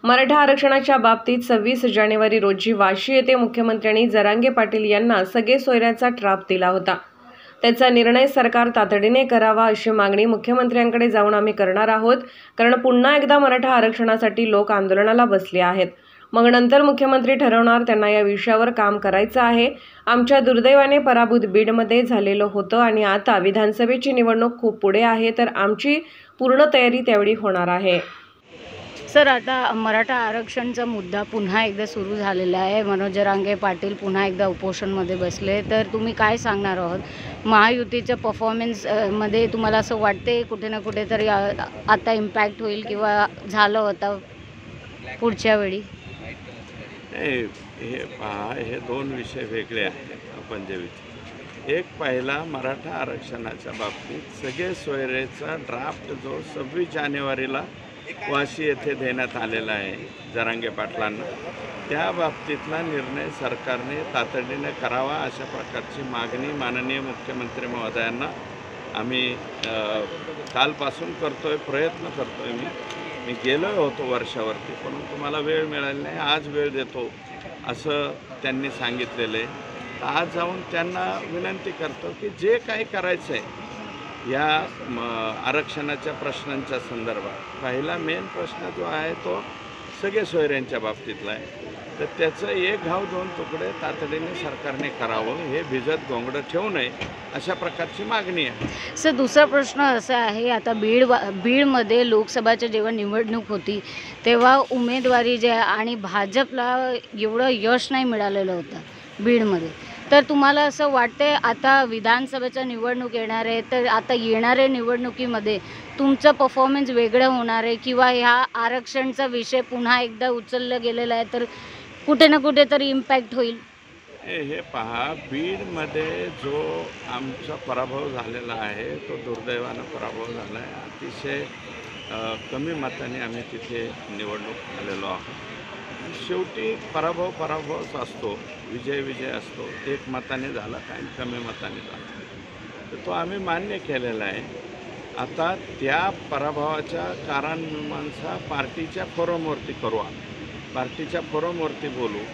मराठा आरक्षणाच्या बाबतीत 26 जानेवारी रोजी वाशी येथे मुख्यमंत्र्यांनी जरांगे पाटील यांना सगळे सोयऱ्याचा ट्राप दिला होता। त्याचा निर्णय सरकार तातडीने करावा अशी मागणी मुख्यमंत्र्यांकडे जाऊन आम्ही करणार आहोत, कारण पुन्हा एकदा मराठा आरक्षणासाठी लोक आंदोलनाला बसले आहेत। मग नंतर मुख्यमंत्री ठरवणार त्यांना या विषयावर काम करायचं आहे। आमच्या दुर्दैवाने पराभूत बीडमध्ये झालेलं होतं आणि आता विधानसभेची निवडणूक खूप पुढे आहे, तर आमची पूर्ण तयारी त्यावेळी होणार आहे। सर, आता मराठा आरक्षणचा मुद्दा पुन्हा एकदा सुरू झालेला आहे। मनोज जरांगे पाटील पुन्हा एकदा उपोषणमध्ये बसले, तर तुम्ही काय सांगणार आहात? महायुतीच्या परफॉर्मन्स मध्ये तुम्हाला असं वाटते कुठे ना कुठे तरी आता इम्पॅक्ट होईल किंवा झालं होतं पुढच्या वेळी? हे पहा, हे दोन विषय वेगळे आहेत। आपण जे एक पहिला मराठा आरक्षणाच्या बाबतीत सगळे सोयरेचा ड्राफ्ट जो 26 जानेवारीला वाशी येथे देण्यात आलेला आहे जरांगे पाटलांना, त्या बाबतीतला निर्णय सरकारने तातडीने करावा अशा प्रकारची मागणी माननीय मुख्यमंत्री महोदयांना आम्ही कालपासून करतोय, प्रयत्न करतोय। मी गेलो होतो वर्षावरती, परंतु मला वेळ मिळाला नाही। आज वेळ देतो असं त्यांनी सांगितलेलं आहे। आज जाऊन त्यांना विनंती करतो की जे काही करायचं आहे या आरक्षणाच्या प्रश्नांच्या संदर्भात, पहिला मेन प्रश्न जो आहे तो सगळे सोयऱ्यांच्या बाबतीतला आहे, तर त्याचं एक घाव दोन तुकडे तातडीने सरकारने करावं, हे भिजत गोंगडं ठेवू नये अशा प्रकारची मागणी आहे। सर, दुसरा प्रश्न असा आहे, आता बीडमध्ये लोकसभाच्या जेव्हा निवडणूक होती तेव्हा उमेदवारी जे आणि भाजपला एवढं यश नाही मिळालेलं होतं बीडमध्ये, तर तुम्हाला असं वाटते आता विधानसभेच्या निवडणूक येणार आहे, तर आता येणाऱ्या निवडणुकीमध्ये तुमचं परफॉर्मन्स वेगळं होणार आहे किंवा ह्या आरक्षणचा विषय पुन्हा एकदा उचलला गेलेला आहे तर कुठे ना कुठे तरी इम्पॅक्ट होईल? हे पहा, बीडमध्ये जो आमचा पराभव झालेला आहे तो दुर्दैवानं पराभव झाला आहे। अतिशय कमी मताने आम्ही तिथे निवडणूक आलेलो आहोत। शेवटी पराभवच असतो, विजय असतो। एक मताने झाला काही कमी मताने झाला, तर तो आम्ही मान्य केलेला आहे। आता त्या पराभवाच्या कारणमीमांसा पार्टीच्या फोरमवरती करू, पार्टीच्या फोरमवरती बोलू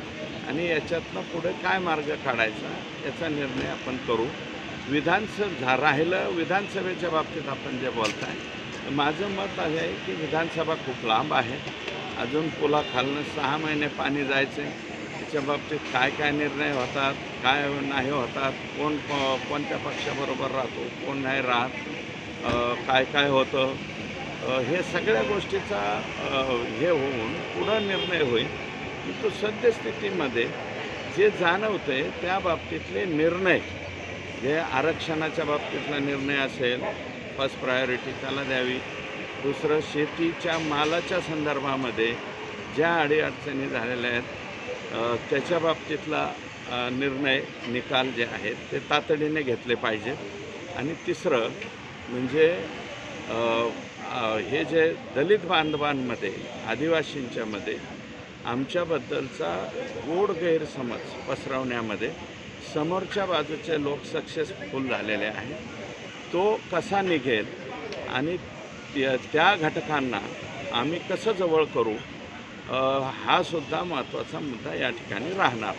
आणि याच्यातनं पुढे काय मार्ग काढायचा याचा निर्णय आपण करू। राहिलं विधानसभेच्या बाबतीत आपण जे बोलताय, माझं मत आहे की विधानसभा खूप लांब आहे, अजून पुलाखालनं 6 महिने पाणी जायचे। त्याच्या बाबतीत काय निर्णय होतात, काय नाही होतात, कोणत्या पक्षाबरोबर राहतो, कोण नाही राहत, काय होतं, हे सगळ्या गोष्टीचा हे होऊन पुढं निर्णय होईल। परंतु सद्यस्थितीमध्ये जे जाणवतं आहे त्या बाबतीतले निर्णय, जे आरक्षणाच्या बाबतीतला निर्णय असेल, फर्स्ट प्रायोरिटी त्याला द्यावी। दुसरं, शेतीच्या मालाच्या संदर्भामध्ये ज्या अडीअडचणी झालेल्या आहेत त्याच्या बाबतीतला निर्णय निकाल जे आहेत ते तातडीने घेतले पाहिजेत। आणि तिसरं म्हणजे हे जे दलित बांधवांमध्ये, आदिवासींच्यामध्ये आमच्याबद्दलचा गोड गैरसमज पसरवण्यामध्ये समोरच्या बाजूचे लोक सक्सेसफुल झालेले आहेत, तो कसा निघेल आणि त्या घटकांना आम्ही कसं जवळ करू, हा सुद्धा महत्त्वाचा मुद्दा या ठिकाणी राहणार।